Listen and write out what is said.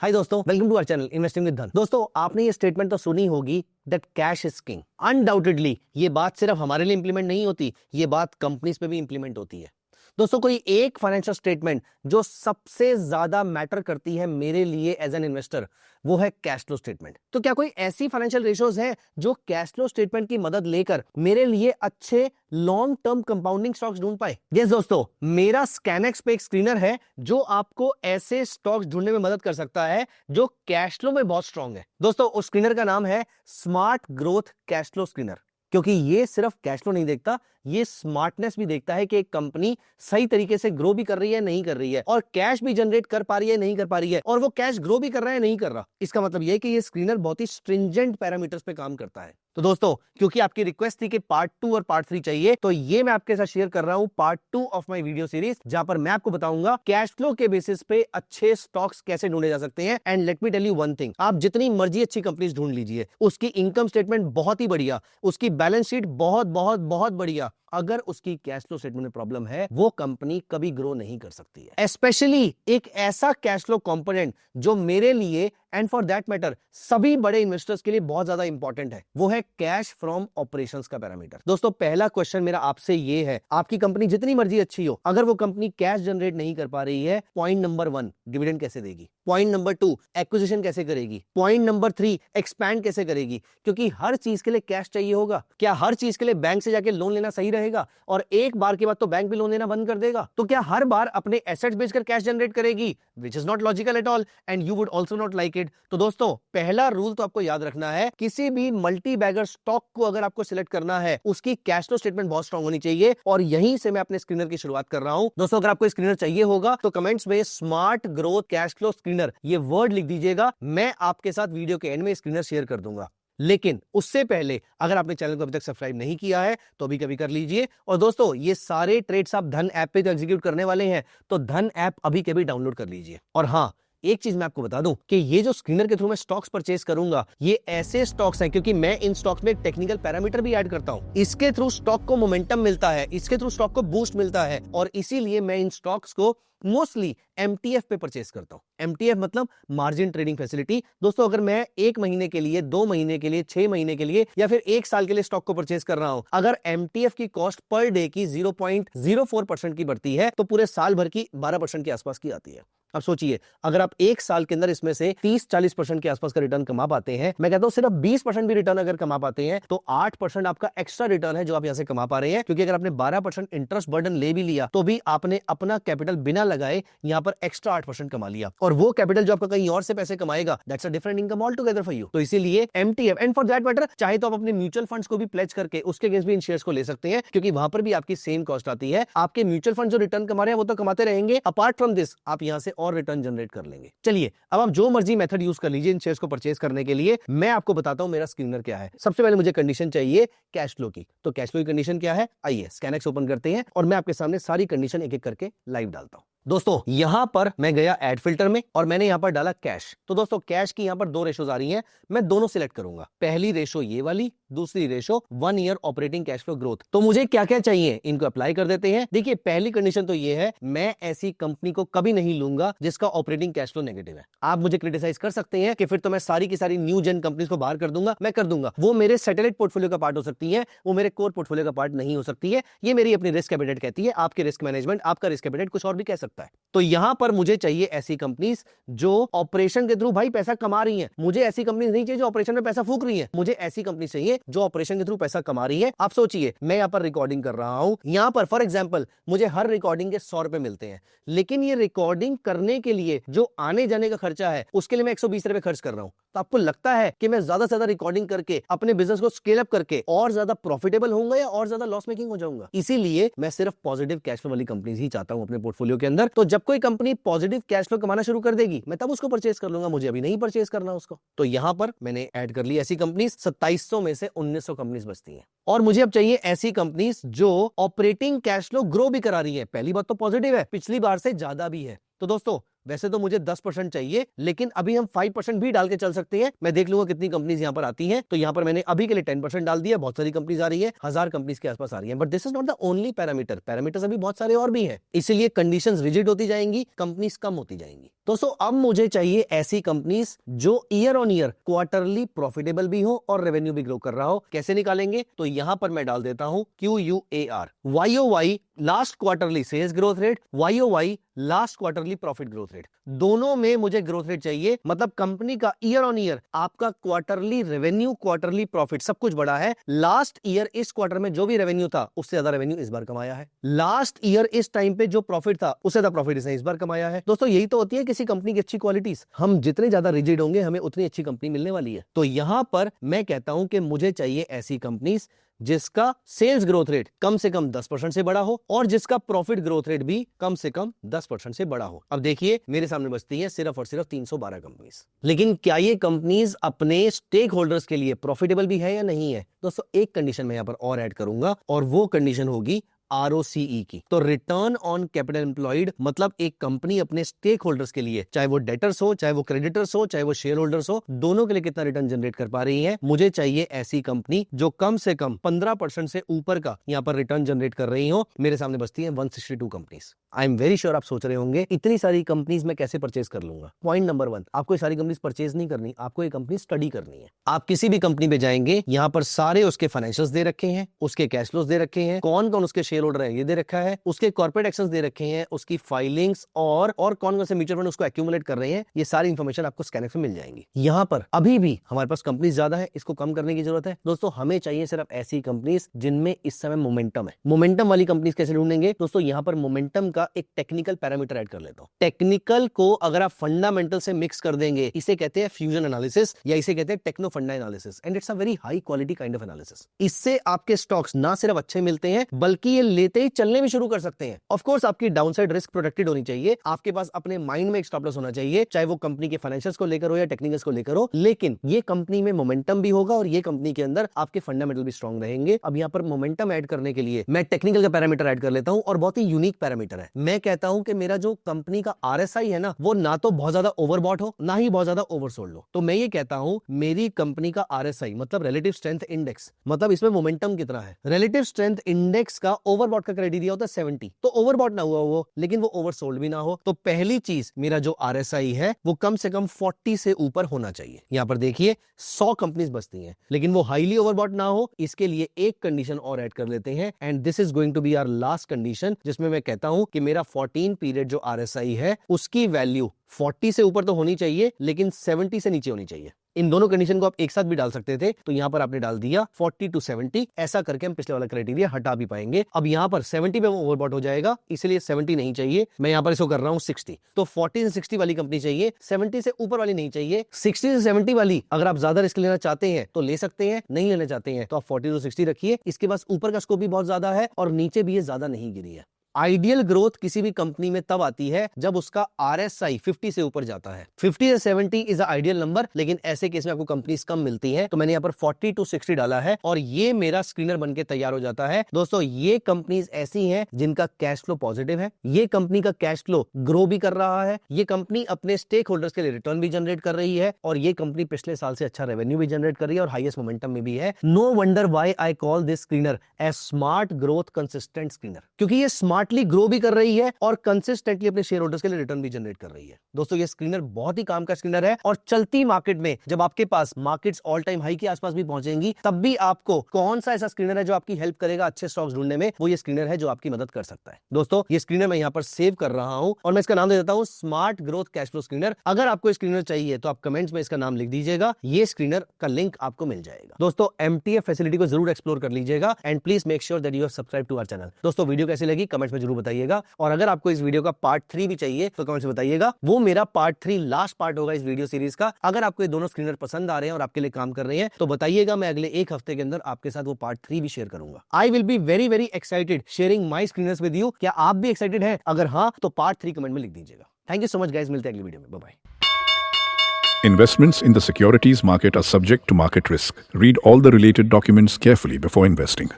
हाय दोस्तों, welcome to our channel investing with Dhan. दोस्तों, आपने ये स्टेटमेंट तो सुनी होगी that cash is king. Undoubtedly ये बात सिर्फ हमारे लिए इंप्लीमेंट नहीं होती, ये बात कंपनीज पे भी इंप्लीमेंट होती है। दोस्तों, कोई एक फाइनेंशियल स्टेटमेंट जो सबसे ज्यादा मैटर करती है मेरे लिए एज एन इन्वेस्टर, वो है कैश फ्लो स्टेटमेंट। तो क्या कोई ऐसी फाइनेंशियल रेशियोज है जो कैश फ्लो स्टेटमेंट की मदद लेकर मेरे लिए अच्छे लॉन्ग टर्म कंपाउंडिंग स्टॉक्स ढूंढ पाए? यस दोस्तों, मेरा स्कैनएक्स पे एक स्क्रीनर है जो आपको ऐसे स्टॉक्स ढूंढने में मदद कर सकता है जो कैश फ्लो में बहुत स्ट्रांग है। दोस्तों, उस स्क्रीनर का नाम है smart growth cash flow screener, क्योंकि ये सिर्फ कैश फ्लो नहीं देखता, ये स्मार्टनेस भी देखता है कि एक कंपनी सही तरीके से ग्रो भी कर रही है नहीं कर रही है, और कैश भी जनरेट कर पा रही है नहीं कर पा रही है, और वो कैश ग्रो भी कर रहा है नहीं कर रहा। इसका मतलब ये है कि ये स्क्रीनर बहुत ही स्ट्रिंजेंट पैरामीटर्स पे काम करता है। तो दोस्तों, क्योंकि आपकी रिक्वेस्ट थी कि पार्ट 2 और पार्ट 3 चाहिए, तो ये मैं आपके साथ शेयर कर रहा हूं part 2 of my video series, जहां पर मैं आपको बताऊंगा कैश फ्लो के बेसिस पे अच्छे स्टॉक्स कैसे ढूंढे जा सकते हैं। And let me tell you one thing, आप जितनी मर्जी अच्छी कंपनीज ढूंढ लीजिए, उसकी इनकम स्टेटमेंट बहुत ही बढ़िया, उसकी बैलेंस शीट बहुत बहुत बहुत बढ़िया, अगर उसकी कैश फ्लो स्टेटमेंट में प्रॉब्लम है, वो कंपनी कभी ग्रो नहीं कर सकती है। स्पेशली एक ऐसा कैश फ्लो कंपोनेंट जो मेरे लिए एंड फॉर दैट मैटर सभी बड़े इन्वेस्टर्स के लिए बहुत ज्यादा इंपॉर्टेंट है, वो है कैश फ्रॉम ऑपरेशंस का पैरामीटर। दोस्तों, पहला क्वेश्चन मेरा आपसे ये है, आपकी कंपनी जितनी मर्जी अच्छी हो, अगर वो कंपनी कैश जनरेट नहीं कर पा रही है, पॉइंट नंबर 1 डिविडेंड कैसे देगी, पॉइंट नंबर 2 एक्विजिशन कैसे करेगी, पॉइंट नंबर 3 एक्सपैंड कैसे करेगी? क्योंकि हर चीज के लिए कैश चाहिए होगा। क्या हर चीज के लिए बैंक से जाके लोन लेना सही रहेगा और एक बार के बाद तो बैंक भी लोन लेना बंद कर देगा? तो क्या हर बार अपने एसेट्स बेचकर कैश जनरेट करेगी? Which is not logical at all and you would also not like it. तो दोस्तों, पहला रूल तो आपको याद रखना है, किसी भी मल्टी बैगर स्टॉक को अगर आपको सिलेक्ट करना है, उसकी कैश फ्लो स्टेटमेंट बहुत स्ट्रांग होनी चाहिए। और यहीं से मैं अपने स्क्रीनर की शुरुआत कर रहा हूं। दोस्तों, अगर आपको स्क्रीनर चाहिए होगा तो कमेंट्स में smart growth cash flow screener ये वर्ड लिख दीजिएगा, मैं आपके साथ वीडियो के एंड में स्क्रीनर शेयर कर दूंगा। लेकिन उससे पहले अगर आपने चैनल को अभी तक सब्सक्राइब नहीं किया है तो अभी कभी कर लीजिए। और दोस्तों, ये सारे ट्रेड्स आप धन ऐप पे तो एग्जीक्यूट करने वाले हैं, तो धन ऐप अभी कभी डाउनलोड कर लीजिए। और हाँ, एक चीज मैं आपको बता दूं कि ये जो स्क्रीनर के थ्रू मैं स्टॉक्स परचेज करूंगा, ये ऐसे स्टॉक्स हैं, क्योंकि मैं इन स्टॉक्स में एक टेक्निकल पैरामीटर भी ऐड करता हूं। इसके थ्रू स्टॉक को मोमेंटम मिलता है, इसके थ्रू स्टॉक को बूस्ट मिलता है, और इसीलिए मैं इन स्टॉक्स को मोस्टली एमटीएफ पे परचेज करता हूं। एमटीएफ मतलब मार्जिन ट्रेडिंग फैसिलिटी। दोस्तों, अगर मैं 1 महीने के लिए, 2 महीने के लिए, 6 महीने के लिए या फिर 1 साल के लिए स्टॉक को परचेज कर रहा हूं, अगर एमटीएफ की कॉस्ट पर डे की 0.04% की बढ़ती है, तो पूरे साल भर की 12% के आसपास की आती है। अब सोचिए, अगर आप 1 साल के अंदर इसमें से 30-40% के आसपास का रिटर्न कमा पाते हैं, मैं कहता हूं सिर्फ 20% भी रिटर्न अगर कमा पाते हैं, तो 8% आपका एक्स्ट्रा रिटर्न है जो आप यहां से कमा पा रहे हैं। क्योंकि अगर आपने 12% इंटरेस्ट बर्डन ले भी लिया, तो भी आपने अपना कैपिटल बिना लगाए यहां पर एक्स्ट्रा 8% कमा लिया, और वो कैपिटल जो आपका कहीं और से पैसे कमाएगा, that's a different income all together for you. तो इसीलिए MTF, and for that matter चाहे तो आप अपने म्यूचुअल फंड्स को भी प्लेज करके उसके अगेंस्ट भी इन शेयर्स को ले सकते हैं, क्योंकि वहां पर भी आपकी सेम कॉस्ट आती है। आपके म्यूचुअल फंड जो रिटर्न कमा रहे हैं वो तो कमाते रहेंगे, अपार्ट फ्रॉम दिस आप यहां से और रिटर्न जनरेट कर लेंगे। चलिए, अब आप जो मर्जी मेथड यूज कर लीजिए इन शेयर्स को परचेज करने के लिए। मैं आपको बताता हूं मेरा स्क्रीनर क्या है। सबसे पहले मुझे कंडीशन चाहिए कैश फ्लो की। तो कैश फ्लो की कंडीशन क्या है? आइए स्कैनएक्स ओपन करते हैं और मैं आपके सामने सारी कंडीशन एक एक करके लाइव डालता हूं। दोस्तों, यहां पर मैं गया ऐड फिल्टर में और मैंने यहां पर डाला कैश। तो दोस्तों, कैश की यहां पर 2 रेशोज आ रही हैं, मैं दोनों सिलेक्ट करूंगा। पहली रेशो ये वाली, दूसरी ratio 1 year operating cash flow growth. तो मुझे क्या क्या चाहिए, इनको अप्लाई कर देते हैं। देखिए, पहली कंडीशन तो ये है, मैं ऐसी कंपनी को कभी नहीं लूंगा जिसका ऑपरेटिंग कैश फ्लो नेगेटिव है। आप मुझे क्रिटिसाइज कर सकते हैं कि फिर तो मैं सारी की सारी न्यू जेन कंपनीज को बाहर कर दूंगा। मैं कर दूंगा, वो मेरे सैटेलाइट पोर्टफोलियो का पार्ट हो सकती है, वो मेरे कोर पोर्टफोलियो का पार्ट नहीं हो सकती है। ये मेरी अपनी रिस्क एपेटाइट कहती है, आपके रिस्क मैनेजमेंट, आपका रिस्क एपेटाइट कुछ और भी कह सकता है। तो यहां पर मुझे चाहिए ऐसी कंपनीज जो ऑपरेशन के थ्रू भाई पैसा कमा रही हैं। मुझे ऐसी कंपनीज नहीं चाहिए जो ऑपरेशन में पैसा फूक रही हैं, मुझे ऐसी कंपनी चाहिए जो ऑपरेशन के थ्रू पैसा कमा रही है। आप सोचिए, मैं यहां पर रिकॉर्डिंग कर रहा हूं, यहां पर फॉर एग्जांपल मुझे हर रिकॉर्डिंग के 100 रुपए मिलते हैं, लेकिन ये रिकॉर्डिंग करने के लिए जो आने जाने का खर्चा है उसके लिए मैं 120 रुपए खर्च कर रहा हूं। तो आपको लगता है कि मैं ज्यादा से ज्यादा रिकॉर्डिंग करके अपने बिजनेस को स्केल अप करके और ज्यादा प्रॉफिटेबल होऊंगा या और ज्यादा लॉस मेकिंग हो जाऊंगा? इसीलिए मैं सिर्फ पॉजिटिव कैश फ्लो वाली कंपनीज ही चाहता हूं अपने पोर्टफोलियो के अंदर। तो जब कोई कंपनी पॉजिटिव कैश फ्लो कमाना शुरू कर देगी, मैं तब उसको परचेज कर लूंगा, मुझे अभी नहीं परचेज करना उसको। तो यहां पर मैंने ऐड कर ली ऐसी कंपनीज, 2700 में से 1900 कंपनीज बचती हैं। और मुझे अब चाहिए ऐसी कंपनीज जो ऑपरेटिंग कैश फ्लो ग्रो भी करा रही है। पहली बात तो पॉजिटिव है, पिछली बार से ज्यादा भी है। तो दोस्तों, वैसे तो मुझे 10% चाहिए, लेकिन अभी हम 5% भी डाल के चल सकते हैं। मैं देख लूंगा कितनी कंपनीज यहाँ पर आती हैं, तो यहाँ पर मैंने अभी के लिए 10% डाल दिया। बहुत सारी कंपनीज आ रही है, 1000 कंपनीज के आसपास आ रही है, but this is not the only parameter. Parameters अभी बहुत सारे और भी हैं, इसीलिए कंडीशंस रिजिड होती जाएंगी, कंपनीज कम होती जाएंगी। दोस्तों अब मुझे चाहिए ऐसी कंपनीज जो year on year quarterly profitable भी हो और रेवेन्यू भी ग्रो कर रहा हो। कैसे निकालेंगे? तो यहां पर मैं डाल देता हूं QUAR, YOY last quarterly sales growth rate, YOY last quarterly profit growth rate. दोनों में मुझे ग्रोथ रेट चाहिए, मतलब कंपनी का ईयर ऑन ईयर आपका क्वार्टरली रेवेन्यू, क्वार्टरली प्रॉफिट सब कुछ बढ़ा है। लास्ट ईयर इस क्वार्टर में जो भी रेवेन्यू था उससे ज्यादा रेवेन्यू इस बार कमाया है। लास्ट ईयर इस टाइम पे जो प्रॉफिट था उससे ज्यादा प्रॉफिट इसने इस बार कमाया है। दोस्तों यही तो होती है किसी कंपनी की अच्छी क्वालिटीज। हम जितने ज्यादा रिजिड होंगे हमें उतनी अच्छी कंपनी मिलने वाली है। तो यहां पर मैं कहता हूं कि मुझे चाहिए ऐसी कंपनीज जिसका सेल्स ग्रोथ रेट कम से कम 10% से बड़ा हो और जिसका प्रॉफिट ग्रोथ रेट भी कम से कम 10% से बड़ा हो। अब देखिए मेरे सामने बचती है सिर्फ और सिर्फ 312 कंपनीज। लेकिन क्या ये कंपनीज अपने स्टेक होल्डर्स के लिए प्रॉफिटेबल भी है या नहीं है? दोस्तों एक कंडीशन मैं यहां पर और ऐड करूंगा और वो कंडीशन होगी ROCE की। तो रिटर्न ऑन कैपिटल एम्प्लॉयड, मतलब एक कंपनी अपने स्टेक होल्डर्स के लिए, चाहे वो डेटर्स हो, चाहे वो क्रेडिटर्स हो, चाहे वो शेयर होल्डर्स हो, दोनों के लिए कितना रिटर्न जनरेट कर पा रही है। मुझे चाहिए ऐसी कंपनी जो कम से कम 15% से ऊपर का यहां पर रिटर्न जनरेट कर रही हो। मेरे सामने बचती है 162 companies. I am very sure आप सोच रहे होंगे इतनी सारी कंपनीज मैं कैसे परचेज कर लूंगा। पॉइंट नंबर 1, आपको ये सारी कंपनीज परचेज नहीं करनी, आपको ये कंपनी स्टडी करनी है। आप किसी भी कंपनी पे जाएंगे, यहां पर सारे उसके फाइनेंशियल्स दे रखे हैं, उसके कैश फ्लोज दे रखे हैं, कौन कौन उसके शेयर होल्डर है ये दे रखा है, उसके कॉर्पोरेट एक्शंस दे रखे हैं, उसकी फाइलिंग्स और कौन कौन से म्यूचुअल फंड उसको एक्यूमुलेट कर रहे हैं, ये सारी इंफॉर्मेशन आपको स्कैनएक्स में मिल जाएंगी। यहां पर अभी भी हमारे पास कंपनीज ज्यादा है, इसको कम करने की जरूरत है। दोस्तों हमें चाहिए सिर्फ ऐसी कंपनीज जिनमें इस समय मोमेंटम है। मोमेंटम वाली कंपनीज कैसे ढूंढेंगे? दोस्तों यहां पर मोमेंटम का एक टेक्निकल पैरामीटर ऐड कर लेता हूं। टेक्निकल को अगर आप फंडामेंटल से मिक्स कर देंगे, इसे कहते हैं फ्यूजन एनालिसिस या इसे कहते हैं टेक्नो फंडा analysis, and it's a very high quality kind of analysis. इससे आपके स्टॉक्स ना सिर्फ अच्छे मिलते हैं बल्कि ये लेते ही चलने भी शुरू कर सकते हैं। ऑफ कोर्स आपकी डाउनसाइड रिस्क प्रोटेक्टेड होनी चाहिए, आपके पास अपने माइंड में एक स्टॉप लॉस होना चाहिए, चाहे वो कंपनी के फाइनेंशियल्स को लेकर हो या टेक्निकल्स को लेकर हो, लेकिन ये कंपनी में मोमेंटम भी होगा और ये कंपनी के अंदर आपके फंडामेंटल भी स्ट्रांग रहेंगे। अब यहां पर मोमेंटम ऐड करने के लिए मैं टेक्निकल का पैरामीटर ऐड कर लेता हूं और बहुत ही यूनिक पैरामीटर है। मैं कहता हूं कि मेरा जो कंपनी का RSI है ना, वो ना तो बहुत ज्यादा ओवरबॉट हो ना ही बहुत ज्यादा ओवरसोल्ड हो। तो मैं ये कहता हूं मेरी कंपनी का RSI मतलब रिलेटिव स्ट्रेंथ इंडेक्स, मतलब इसमें मोमेंटम कितना है। रिलेटिव स्ट्रेंथ इंडेक्स का ओवरबॉट का क्राइटेरिया होता है 70, तो ओवरबॉट ना हुआ वो, लेकिन वो ओवरसोल्ड भी ना हो। तो पहली चीज मेरा जो RSI है वो कम से कम 40 से ऊपर होना चाहिए। यहां पर देखिए 100 कंपनीज बचती हैं, लेकिन वो हाईली ओवरबॉट ना हो। इसके लिए एक कंडीशन और ऐड कर लेते हैं, and this is going to be our last condition, जिसमें मैं कहता हूं कि मेरा 14 पीरियड जो RSI है उसकी वैल्यू 40 से ऊपर तो होनी चाहिए, लेकिन 70 से नीचे होनी चाहिए। इन दोनों कंडीशन को आप एक साथ भी डाल सकते थे, तो यहां पर आपने डाल दिया 40 to 70। ऐसा करके हम पिछले वाला क्राइटेरिया हटा भी पाएंगे। अब यहां पर 70 पे वो ओवरबॉट हो जाएगा, इसलिए 70 नहीं चाहिए। मैं यहां पर इसको कर रहा हूं 60। तो 40 से 60 वाली कंपनी चाहिए, 70 से ऊपर वाली नहीं चाहिए। 60 से 70 वाली अगर आप ज्यादा रिस्क लेना चाहते हैं तो ले सकते हैं, नहीं लेना चाहते हैं तो आप 40 to 60 रखिए। इसके पास ऊपर का स्कोप भी बहुत ज्यादा है और नीचे भी ये ज्यादा नहीं गिरी है। आइडियल ग्रोथ किसी भी कंपनी में तब आती है जब उसका RSI 50 से ऊपर जाता है। 50 से 70 इज आइडियल नंबर, लेकिन ऐसे केस में आपको कंपनीज कम मिलती हैं। तो मैंने यहाँ पर 40 to 60 डाला है और ये मेरा स्क्रीनर बनके तैयार हो जाता है। दोस्तों ये कंपनीज ऐसी हैं जिनका कैश फ्लो पॉजिटिव है, ये कंपनी का कैश फ्लो ग्रो भी कर रहा है, ये कंपनी अपने स्टेक होल्डर्स के लिए रिटर्न भी जनरेट कर रही है और ये कंपनी पिछले साल से अच्छा रेवेन्यू भी जनरेट कर रही है और हाईएस्ट मोमेंटम में भी है। No wonder why I call this screener as smart growth consistent screener, क्योंकि ये स्मार्टली ग्रो भी कर रही है और कंसिस्टेंटली अपने शेयर होल्डर्स के लिए रिटर्न भी जनरेट कर रही है। दोस्तों ये स्क्रीनर बहुत ही काम का स्क्रीनर है और चलती मार्केट में जब आपके पास मार्केट्स ऑल टाइम हाई के आसपास भी पहुंचेंगी, तब भी आपको कौन सा ऐसा स्क्रीनर है जो आपकी हेल्प करेगा अच्छे स्टॉक्स ढूंढने में, वो ये स्क्रीनर है जो आपकी मदद कर सकता है। दोस्तों ये स्क्रीनर मैं यहां पर सेव कर रहा हूं और मैं इसका नाम दे देता हूं smart growth cash flow screener. अगर आपको स्क्रीनर चाहिए तो आप कमेंट्स में इसका नाम लिख दीजिएगा, ये स्क्रीनर का लिंक आपको मिल जाएगा। दोस्तों MTF फैसिलिटी को जरूर एक्सप्लोर कर लीजिएगा and please make sure that you have subscribe to our channel. दोस्तों वीडियो कैसी लगी कमेंट्स में जरूर बताइएगा और अगर आपको इस वीडियो का पार्ट 3 भी चाहिए तो कमेंट्स में बताइएगा। वो मेरा पार्ट 3 लास्ट पार्ट होगा इस वीडियो सीरीज का। अगर आपको ये दोनों स्क्रीनर पसंद आ रहे हैं और आपके लिए काम कर रहे हैं तो बताइएगा, मैं अगले एक हफ्ते के अंदर आपके साथ वो पार्ट 3 भी शेयर करूंगा। I will be very very excited sharing my screeners with you. क्या आप भी एक्साइटेड हैं? अगर हाँ तो पार्ट 3 कमेंट में लिख दीजिएगा। Thank you so much guys, मिलते हैं अगली वीडियो में। Bye bye. Investments in the securities market are subject to market risk. Read all the related documents carefully before investing.